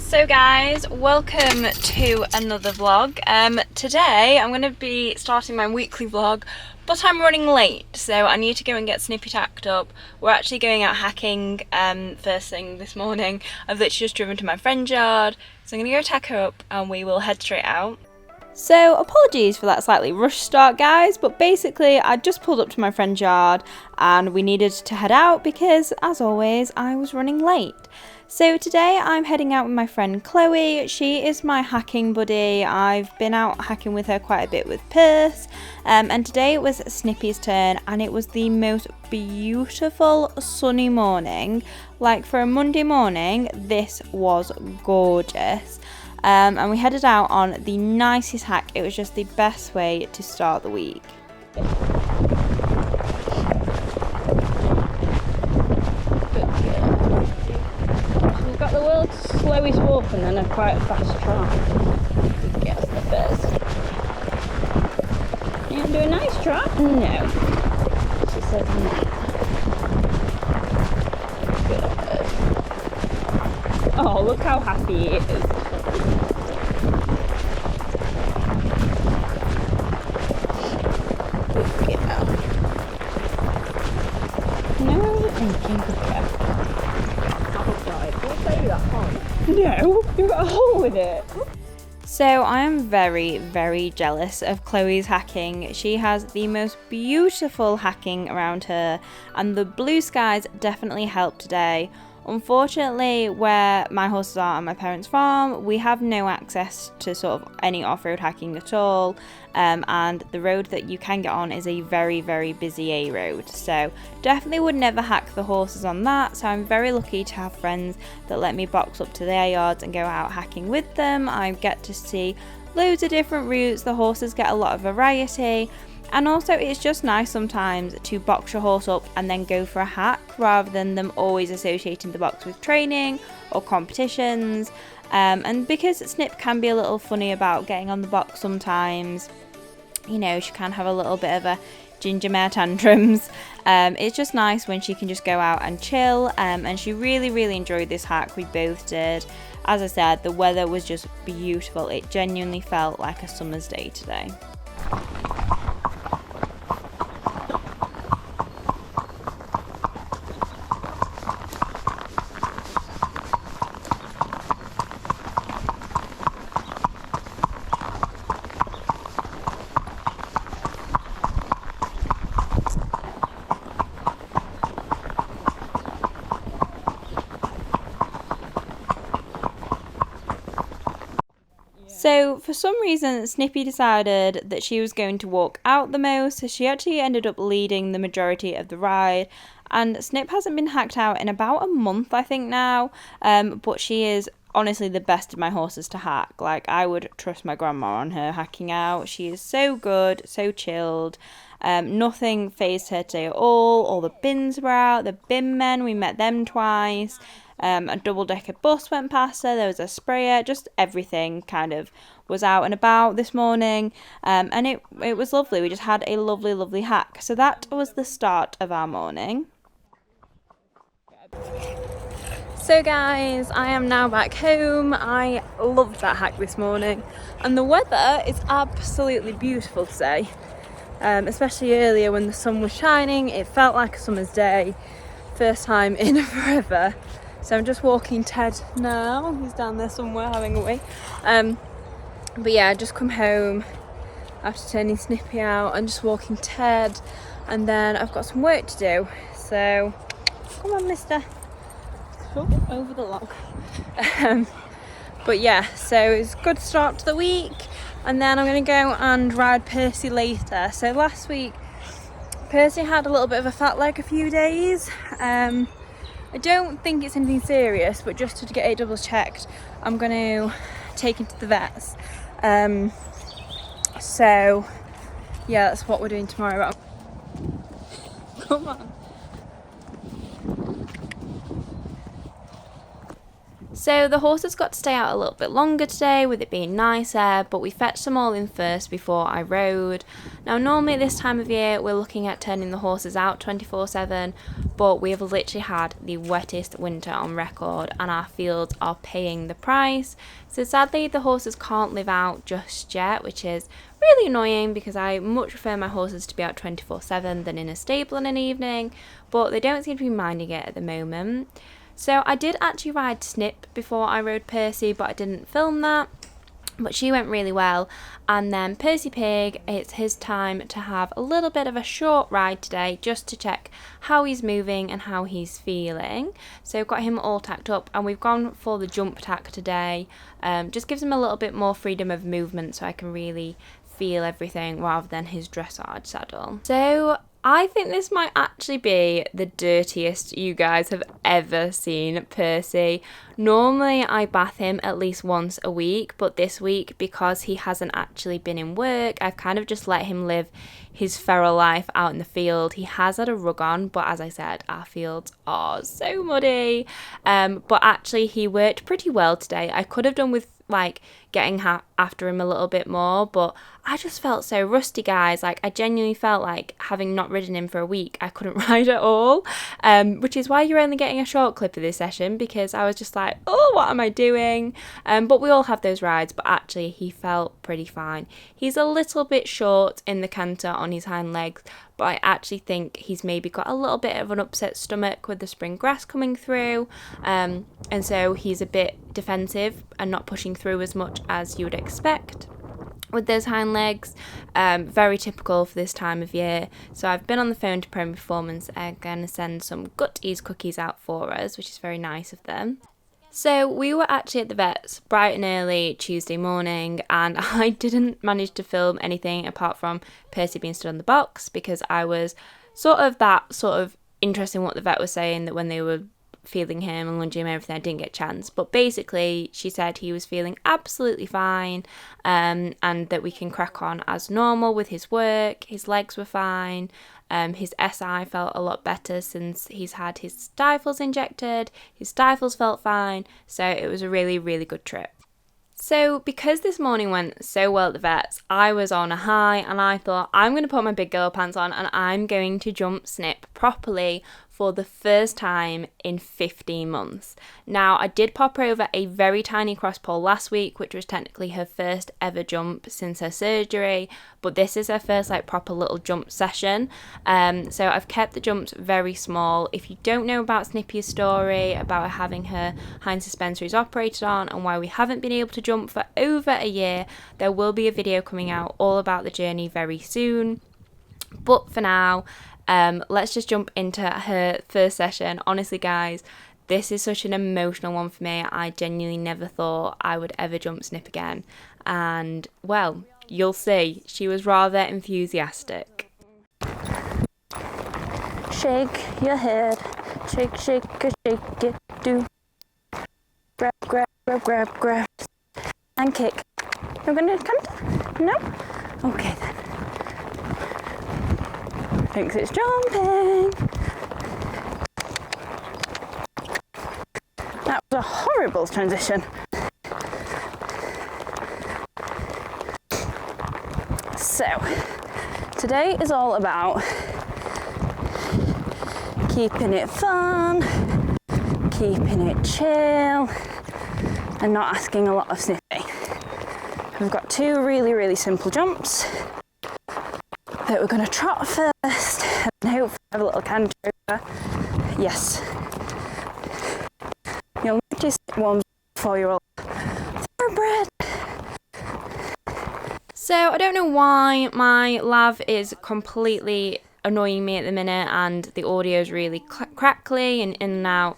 So guys, welcome to another vlog. Today I'm going to be starting my weekly vlog, but I'm running late, so I need to go and get Snippy tacked up. We're actually going out hacking first thing this morning. I've literally just driven to my friend's yard, so I'm going to go tack her up and we will head straight out. So apologies for that slightly rushed start guys, but basically I just pulled up to my friend's yard and we needed to head out because, as always, I was running late. So today I'm heading out with my friend Chloe. She is my hacking buddy. I've been out hacking with her quite a bit with Perth, and today it was Snippy's turn and it was the most beautiful sunny morning. Like, for a Monday morning, this was gorgeous. And we headed out on the nicest hack. It was just the best way to start the week. We've got the world's slowest walk and then quite a fast trot. Yes, the first. You want to do a nice trot? No. She says no. Good. Oh, look how happy he is. No, you've got a hole in it. So I am very, very jealous of Chloe's hacking. She has the most beautiful hacking around her, and the blue skies definitely helped today. Unfortunately, where my horses are on my parents' farm, we have no access to sort of any off-road hacking at all, and the road that you can get on is a very, very busy A road, so definitely would never hack the horses on that. So I'm very lucky to have friends that let me box up to their yards and go out hacking with them. I get to see loads of different routes, the horses get a lot of variety. And also it's just nice sometimes to box your horse up and then go for a hack, rather than them always associating the box with training or competitions. And because Snip can be a little funny about getting on the box sometimes, you know, she can have a little bit of a ginger mare tantrums. It's just nice when she can just go out and chill, and she really, really enjoyed this hack. We both did. As I said, the weather was just beautiful. It genuinely felt like a summer's day today. So for some reason, Snippy decided that she was going to walk out the most, so she actually ended up leading the majority of the ride. And Snip hasn't been hacked out in about a month, I think now, but she is honestly the best of my horses to hack. Like, I would trust my grandma on her hacking out. She is so good, so chilled. Nothing fazed her today at all the bins were out, the bin men, we met them twice. A double-decker bus went past her, there was a sprayer, just everything kind of was out and about this morning, and it was lovely. We just had a lovely, lovely hack. So that was the start of our morning. So guys, I am now back home. I loved that hack this morning, and the weather is absolutely beautiful today, especially earlier when the sun was shining. It felt like a summer's day, first time in forever. So I'm just walking Ted now. He's down there somewhere having a wee. But yeah, I just come home after turning Snippy out and just walking Ted. And then I've got some work to do. So come on, mister. Oh, over the log. But yeah, so it's a good start to the week. And then I'm going to go and ride Percy later. So last week, Percy had a little bit of a fat leg a few days. I don't think it's anything serious, but just to get it double checked, I'm going to take him to the vets. So yeah, that's what we're doing tomorrow. Come on. So the horses got to stay out a little bit longer today with it being nicer, but we fetched them all in first before I rode. Now normally at this time of year we're looking at turning the horses out 24/7, but we have literally had the wettest winter on record and our fields are paying the price. So sadly the horses can't live out just yet, which is really annoying because I much prefer my horses to be out 24/7 than in a stable in an evening, but they don't seem to be minding it at the moment. So I did actually ride Snip before I rode Percy, but I didn't film that. But she went really well. And then Percy Pig, it's his time to have a little bit of a short ride today just to check how he's moving and how he's feeling. So I've got him all tacked up and we've gone for the jump tack today. Just gives him a little bit more freedom of movement so I can really feel everything rather than his dressage saddle. So I think this might actually be the dirtiest you guys have ever seen Percy. Normally I bath him at least once a week, but this week, because he hasn't actually been in work, I've kind of just let him live his feral life out in the field. He has had a rug on, but as I said, our fields are so muddy. But actually he worked pretty well today. I could have done with like getting after him a little bit more, but I just felt so rusty, guys. Like I genuinely felt like, having not ridden him for a week, I couldn't ride at all, which is why you're only getting a short clip of this session, because I was just like, oh, what am I doing? But we all have those rides, but actually he felt pretty fine. He's a little bit short in the canter on his hind legs, but I actually think he's maybe got a little bit of an upset stomach with the spring grass coming through, and so he's a bit defensive and not pushing through as much as you would expect with those hind legs. Very typical for this time of year. So I've been on the phone to Prime Performance and going to send some gut ease cookies out for us, which is very nice of them. So we were actually at the vet's bright and early Tuesday morning, and I didn't manage to film anything apart from Percy being stood on the box, because I was sort of interested in what the vet was saying, that when they were feeling him and lunging him and everything, I didn't get a chance. But basically she said he was feeling absolutely fine, and that we can crack on as normal with his work. His legs were fine. His SI felt a lot better since he's had his stifles injected. His stifles felt fine, so it was a really, really good trip. So because this morning went so well at the vets, I was on a high and I thought, I'm going to put my big girl pants on and I'm going to jump Snip properly for the first time in 15 months. Now, I did pop her over a very tiny cross pole last week, which was technically her first ever jump since her surgery, but this is her first like proper little jump session. So I've kept the jumps very small. If you don't know about Snippy's story, about having her hind suspensories operated on and why we haven't been able to jump for over a year, there will be a video coming out all about the journey very soon. But for now, let's just jump into her first session. Honestly, guys, this is such an emotional one for me. I genuinely never thought I would ever jump Snip again. And, well, you'll see. She was rather enthusiastic. Shake your head. Shake, shake, shake it, do. Grab, grab, grab, grab, grab. And kick. You're going to canter? No? Okay then. Thinks it's jumping. That was a horrible transition. So, today is all about keeping it fun, keeping it chill, and not asking a lot of Snippy. We've got two really, really simple jumps that we're going to trot first and hopefully have a little canter over. Yes. You'll notice it warms before you're all thoroughbred. So I don't know why my lav is completely annoying me at the minute and the audio is really crackly and in and out.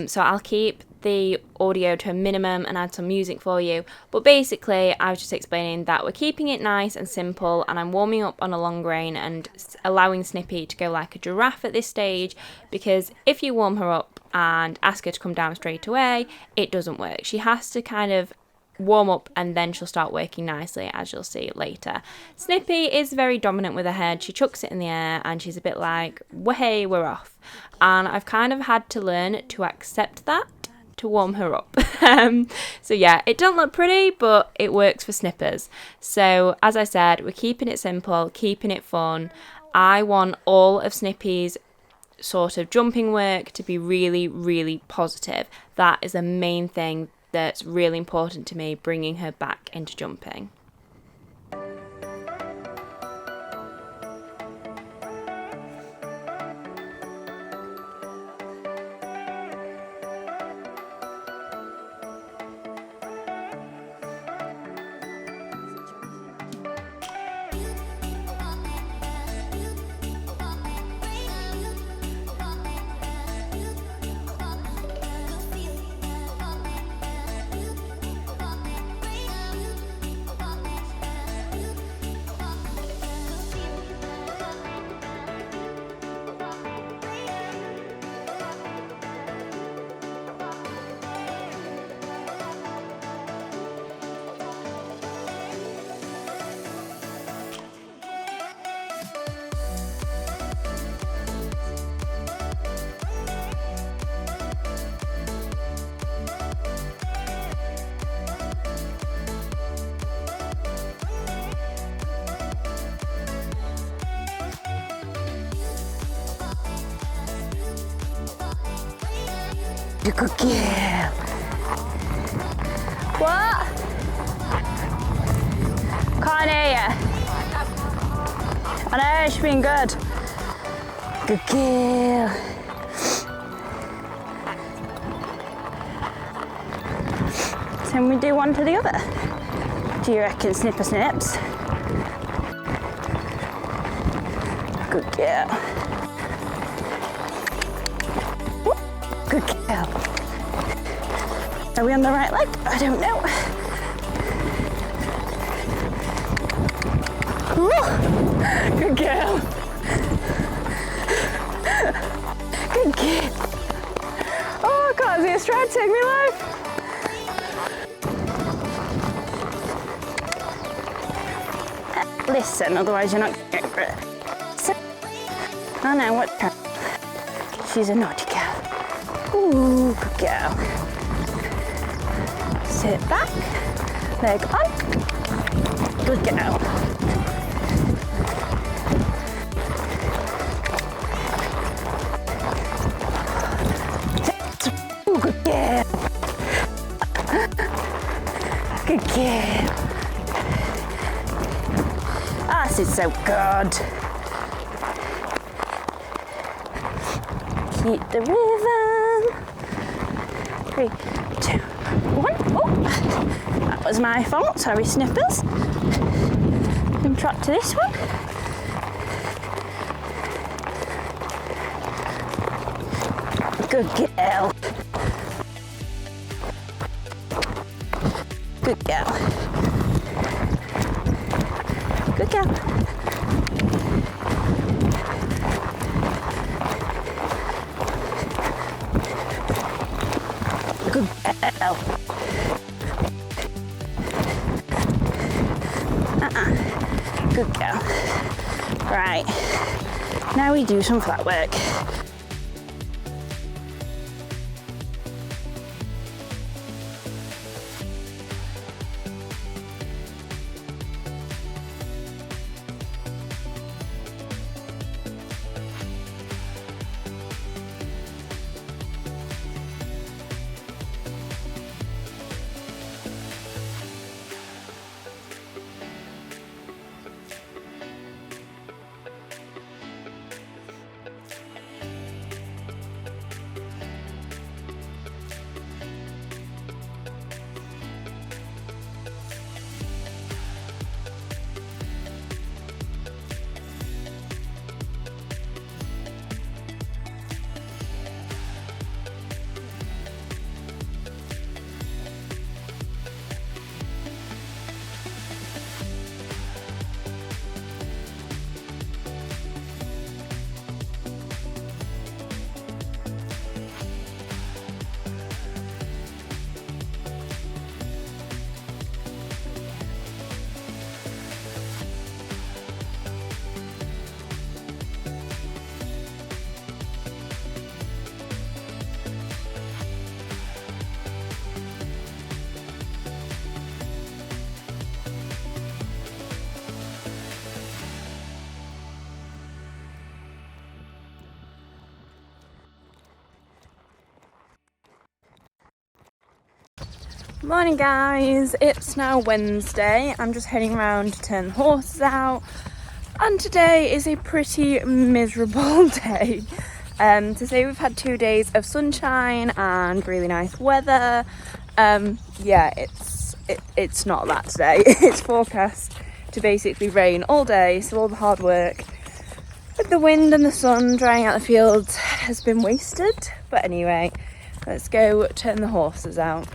So I'll keep the audio to a minimum and add some music for you. But basically, I was just explaining that we're keeping it nice and simple, and I'm warming up on a long rein and allowing Snippy to go like a giraffe at this stage, because if you warm her up and ask her to come down straight away, it doesn't work. She has to kind of warm up and then she'll start working nicely, as you'll see later. Snippy is very dominant with her head. She chucks it in the air and she's a bit like, hey, we're off. And I've kind of had to learn to accept that, to warm her up. So yeah, it don't look pretty, but it works for snippers. So as I said, we're keeping it simple, keeping it fun. I want all of Snippy's sort of jumping work to be really, really positive. That is the main thing that's really important to me, bringing her back into jumping. You good girl. What? Can't hear you. I know, she's been good. Good girl. Can we do one to the other? Do you reckon, Snipper Snips? Good girl. Good girl. Are we on the right leg? I don't know. Ooh. Good girl. Good girl. Oh, I can't see a stride take me life. Listen, otherwise you're not going for it. Oh no, what? She's a naughty girl. Ooh, good girl. Sit back, leg on. Good girl. Ooh, good girl. Good girl. Ah, this is so good. Keep the rhythm. 3, 2, 1. Oh, that was my fault. Sorry, Snippers. And trot to this one. Good girl. Good girl. Good girl. Good girl. Good girl. Right. Now we do some flat work. Morning guys, it's now Wednesday. I'm just heading around to turn the horses out, and today is a pretty miserable day. To say we've had 2 days of sunshine and really nice weather. Yeah, it's not that today. It's forecast to basically rain all day, so all the hard work with the wind and the sun drying out the fields has been wasted. But anyway, let's go turn the horses out.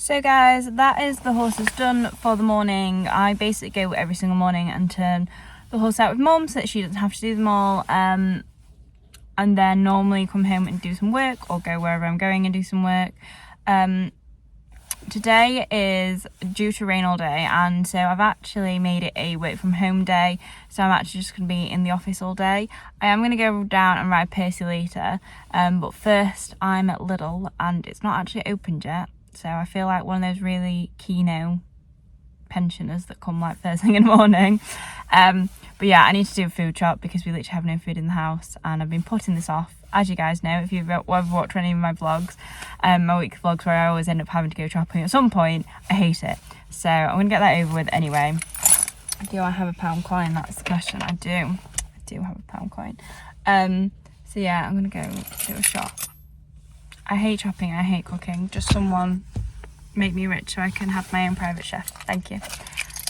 So guys, that is the horses done for the morning. I basically go every single morning and turn the horse out with mum so that she doesn't have to do them all, and then normally come home and do some work or go wherever I'm going and do some work. Today is due to rain all day, and so I've actually made it a work from home day, so I'm actually just going to be in the office all day. I am going to go down and ride Percy later, but first I'm at Lidl and it's not actually opened yet. So I feel like one of those really keno pensioners that come like first thing in the morning. But yeah, I need to do a food shop because we literally have no food in the house, and I've been putting this off. As you guys know, if you've ever watched any of my vlogs, my weekly vlogs where I always end up having to go shopping at some point, I hate it. So I'm going to get that over with anyway. Do I have a pound coin? That's the question. I do have a pound coin. So yeah, I'm going to go do a shop. I hate shopping, I hate cooking. Just someone make me rich so I can have my own private chef. Thank you.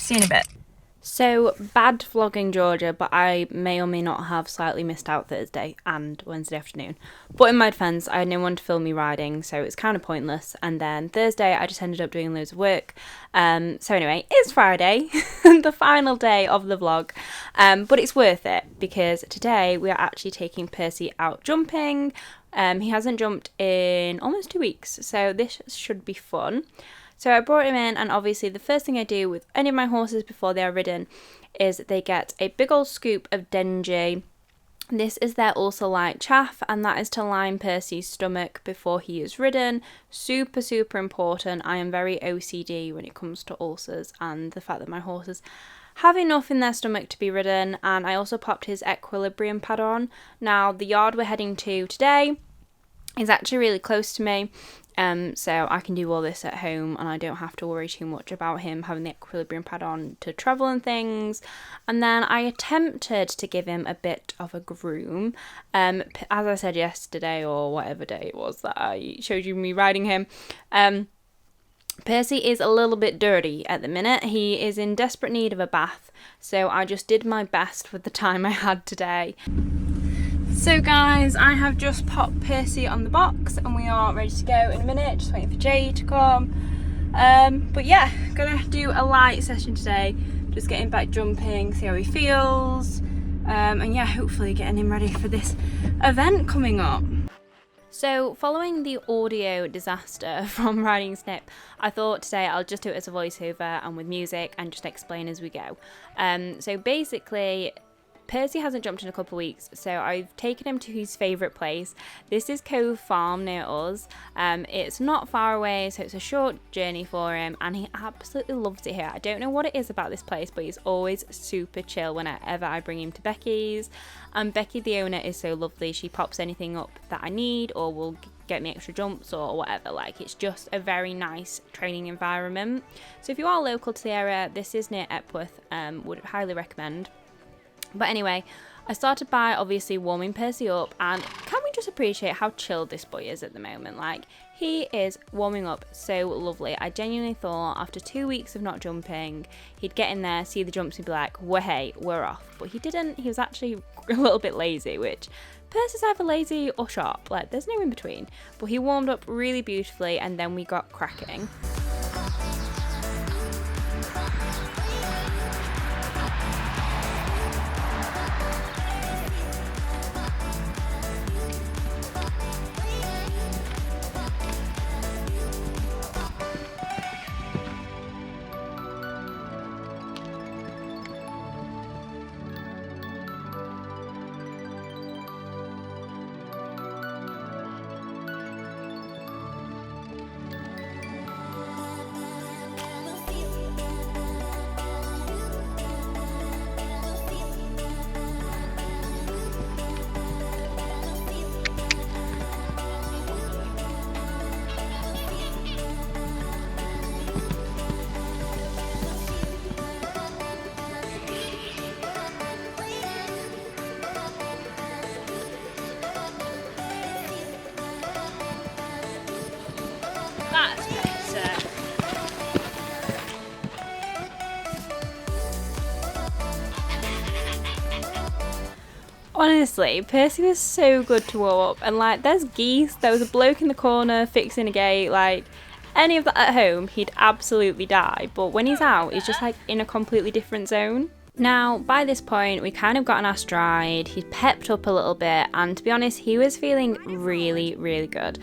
See you in a bit. So, bad vlogging Georgia, but I may or may not have slightly missed out Thursday and Wednesday afternoon. But in my defence, I had no one to film me riding, so it's kind of pointless. And then Thursday, I just ended up doing loads of work. So anyway, it's Friday, the final day of the vlog. But it's worth it, because today we are actually taking Percy out jumping. He hasn't jumped in almost 2 weeks, so this should be fun. So I brought him in, and obviously the first thing I do with any of my horses before they are ridden is they get a big old scoop of Denji This is their ulcer light chaff, and that is to line Percy's stomach before he is ridden. Super, super important. I am very OCD when it comes to ulcers and the fact that my horses have enough in their stomach to be ridden. And I also popped his Equestrian pad on. Now, the yard we're heading to today is actually really close to me. So I can do all this at home and I don't have to worry too much about him having the Equestrian pad on to travel and things. And then I attempted to give him a bit of a groom. As I said yesterday, or whatever day it was that I showed you me riding him, Percy is a little bit dirty at the minute. He is in desperate need of a bath. So I just did my best with the time I had today. So guys, I have just popped Percy on the box and we are ready to go in a minute, just waiting for Jay to come. But yeah, gonna do a light session today, just getting back jumping, see how he feels, and yeah, hopefully getting him ready for this event coming up. So following the audio disaster from riding Snip, I thought today I'll just do it as a voiceover and with music and just explain as we go. So basically, Percy hasn't jumped in a couple of weeks, so I've taken him to his favourite place. This is Cove Farm near us. It's not far away, so it's a short journey for him, and he absolutely loves it here. I don't know what it is about this place, but he's always super chill whenever I bring him to Becky's. And Becky, the owner, is so lovely. She pops anything up that I need, or will get me extra jumps or whatever. Like, it's just a very nice training environment. So if you are local to the area, this is near Epworth. Would highly recommend. But anyway, I started by obviously warming Percy up, and can we just appreciate how chilled this boy is at the moment? Like, he is warming up so lovely. I genuinely thought after 2 weeks of not jumping, he'd get in there, see the jumps, and be like, well, hey, we're off. But he didn't. He was actually a little bit lazy, which Percy's either lazy or sharp. Like, there's no in between. But he warmed up really beautifully, and then we got cracking. Honestly, Percy was so good to warm up, and like, there's geese, there was a bloke in the corner fixing a gate, like, any of that at home, he'd absolutely die, but when he's out, he's just like in a completely different zone. Now, by this point, we kind of got in our stride, he'd pepped up a little bit, and to be honest, he was feeling really, really good.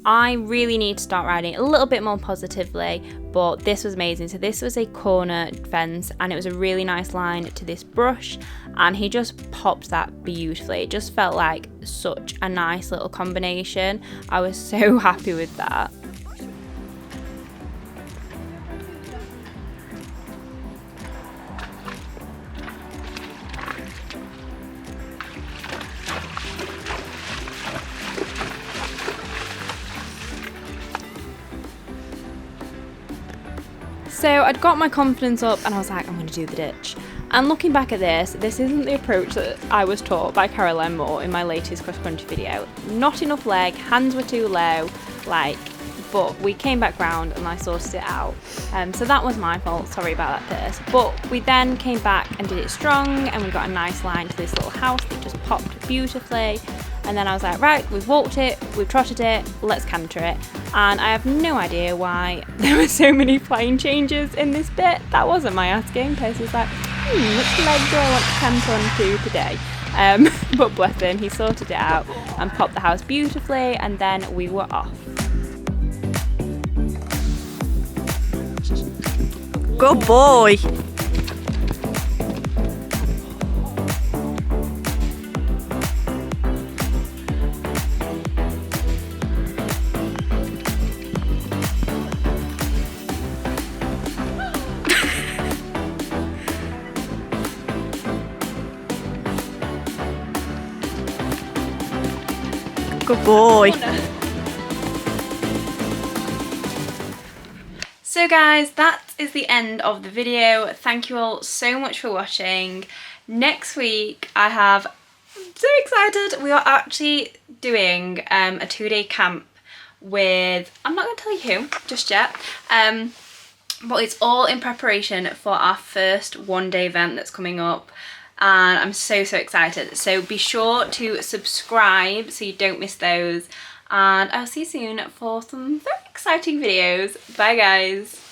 I really need to start riding a little bit more positively, but this was amazing. So this was a corner fence, and it was a really nice line to this brush, and he just popped that beautifully. It just felt like such a nice little combination. I was so happy with that. So I'd got my confidence up and I was like, I'm going to do the ditch. And looking back at this isn't the approach that I was taught by Caroline Moore in my latest cross-country video. Not enough leg, hands were too low, but we came back round and I sorted it out. So that was my fault, sorry about that, Perce. But we then came back and did it strong, and we got a nice line to this little house that just popped beautifully. And then I was like, right, we've walked it, we've trotted it, let's canter it. And I have no idea why there were so many flying changes in this bit. That wasn't my asking. Percy was like, which leg do I want to canter onto today? But bless him, he sorted it out and popped the house beautifully, and then we were off. Good boy. Good boy. So guys, that is the end of the video. Thank you all so much for watching. Next week I'm so excited. We are actually doing a 2-day camp with, I'm not going to tell you who just yet, but it's all in preparation for our first 1-day event that's coming up, and I'm so excited. So be sure to subscribe so you don't miss those, and I'll see you soon for some very exciting videos. Bye guys.